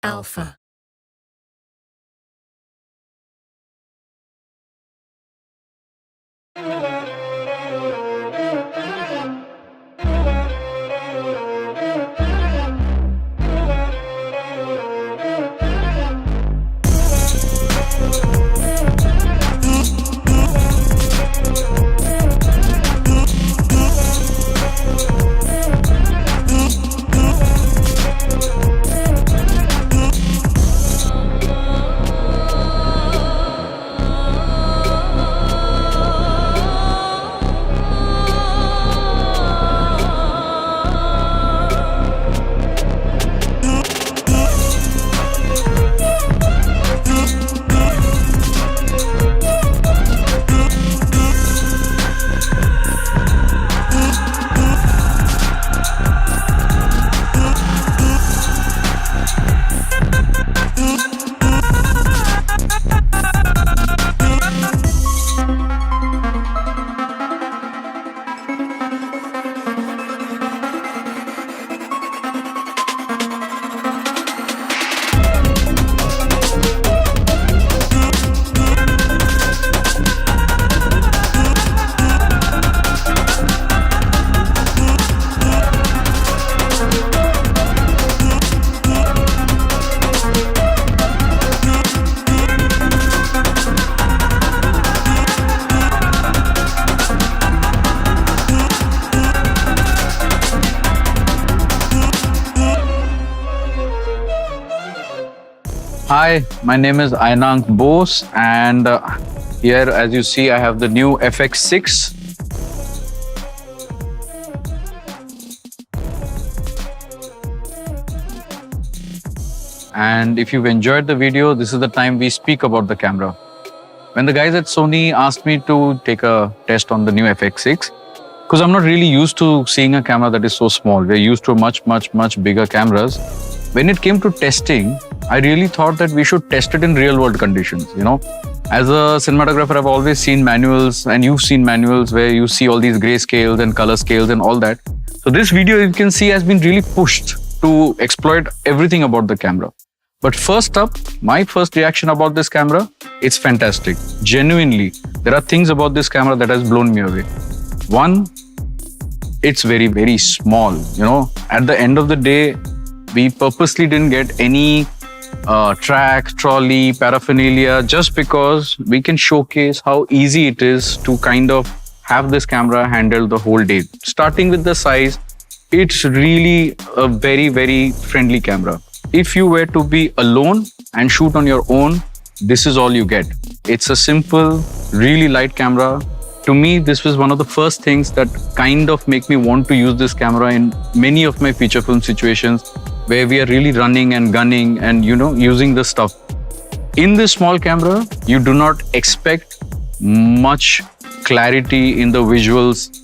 Alpha. Hi, my name is Ainank Bose, and here, as you see, I have the new FX6. And if you've enjoyed the video, this is the time we speak about the camera. When the guys at Sony asked me to take a test on the new FX6, because I'm not really used to seeing a camera that is so small. We're used to much bigger cameras. When it came to testing, I really thought that we should test it in real world conditions, you know. As a cinematographer, I've always seen manuals, and you've seen manuals where you see all these gray scales and color scales and all that. So this video, you can see, has been really pushed to exploit everything about the camera. But first up, my first reaction about this camera, it's fantastic. Genuinely, there are things about this camera that has blown me away. One, it's very small, you know. At the end of the day, we purposely didn't get any track, trolley, paraphernalia, just because we can showcase how easy it is to kind of have this camera handle the whole day. Starting with the size, it's really a very friendly camera. If you were to be alone and shoot on your own, this is all you get. It's a simple, really light camera. To me, this was one of the first things that kind of make me want to use this camera in many of my feature film situations where we are really running and gunning and, you know, using the stuff. In this small camera, you do not expect much clarity in the visuals.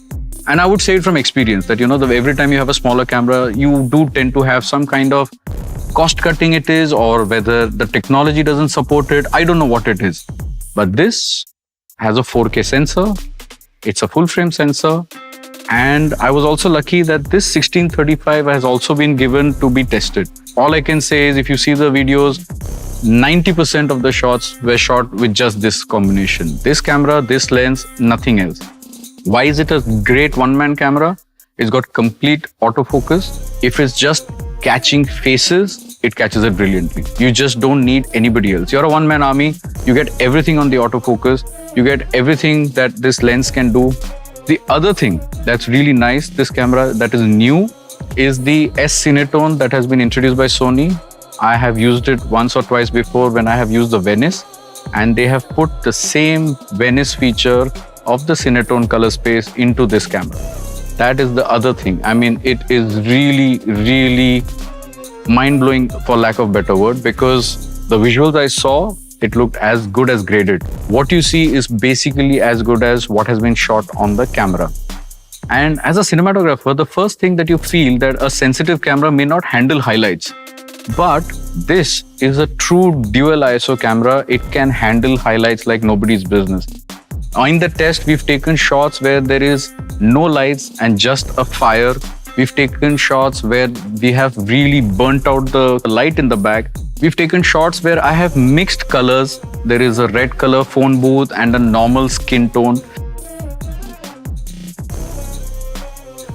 And I would say it from experience that, you know, every time you have a smaller camera, you do tend to have some kind of cost cutting it is, or whether the technology doesn't support it. I don't know what it is. But this has a 4K sensor. It's a full frame sensor. And I was also lucky that this 1635 has also been given to be tested. All I can say is, if you see the videos, 90% of the shots were shot with just this combination. This camera, this lens, nothing else. Why is it a great one-man camera? It's got complete autofocus. If it's just catching faces, it catches it brilliantly. You just don't need anybody else. You're a one-man army. You get everything on the autofocus. You get everything that this lens can do. The other thing that's really nice, this camera that is new, is the S-Cinetone that has been introduced by Sony. I have used it once or twice before when I have used the Venice, and they have put the same Venice feature of the Cinetone color space into this camera. That is the other thing. I mean, it is really mind-blowing, for lack of a better word, because the visuals I saw, it looked as good as graded. What you see is basically as good as what has been shot on the camera. And as a cinematographer, the first thing that you feel that a sensitive camera may not handle highlights. But this is a true dual ISO camera. It can handle highlights like nobody's business. In the test, we've taken shots where there is no lights and just a fire. We've taken shots where we have really burnt out the light in the back, We've taken shots where I have mixed colors. There is a red color phone booth and a normal skin tone.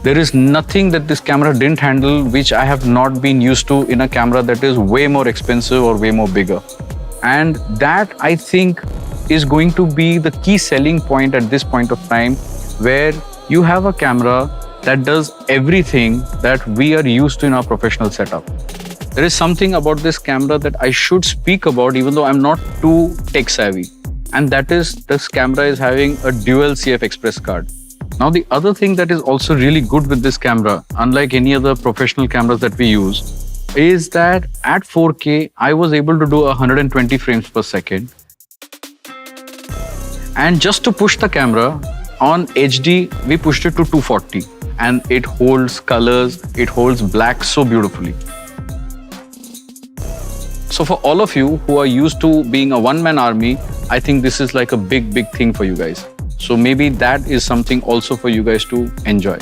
There is nothing that this camera didn't handle which I have not been used to in a camera that is way more expensive or way more bigger. And that, I think, is going to be the key selling point at this point of time, where you have a camera that does everything that we are used to in our professional setup. There is something about this camera that I should speak about even though I'm not too tech savvy. And that is, this camera is having a dual CF Express card. Now, the other thing that is also really good with this camera, unlike any other professional cameras that we use, is that at 4K, I was able to do 120 frames per second. And just to push the camera, on HD, we pushed it to 240. And it holds colors, it holds black so beautifully. So for all of you who are used to being a one-man army, I think this is like a big thing for you guys. So maybe that is something also for you guys to enjoy.